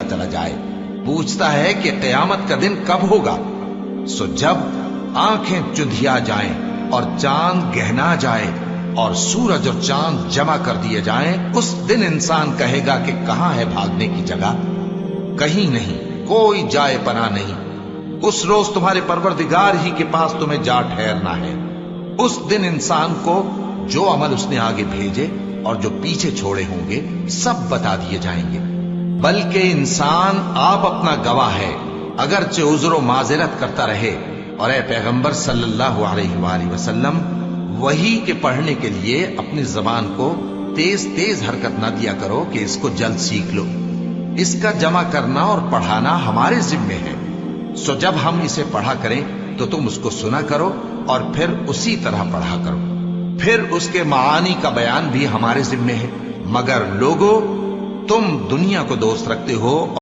چلا جائے، پوچھتا ہے کہ قیامت کا دن کب ہوگا۔ سو جب آنکھیں چندھیا جائیں اور چاند گہنا جائے اور سورج اور چاند جمع کر دیے جائیں، اس دن انسان کہے گا کہ کہاں ہے بھاگنے کی جگہ؟ کہیں نہیں، کوئی جائے پناہ نہیں۔ اس روز تمہارے پروردگار ہی کے پاس تمہیں جا ٹھہرنا ہے۔ اس دن انسان کو جو عمل اس نے آگے بھیجے اور جو پیچھے چھوڑے ہوں گے سب بتا دیے جائیں گے۔ بلکہ انسان آپ اپنا گواہ ہے، اگرچہ عذر و معذرت کرتا رہے۔ اور اے پیغمبر صلی اللہ علیہ وآلہ وسلم، وحی کے پڑھنے کے لیے اپنی زبان کو تیز تیز حرکت نہ دیا کرو کہ اس کو جلد سیکھ لو۔ اس کا جمع کرنا اور پڑھانا ہمارے ذمے ہے۔ سو جب ہم اسے پڑھا کریں تو تم اس کو سنا کرو اور پھر اسی طرح پڑھا کرو۔ پھر اس کے معانی کا بیان بھی ہمارے ذمے ہے۔ مگر لوگو، تم دنیا کو دوست رکھتے ہو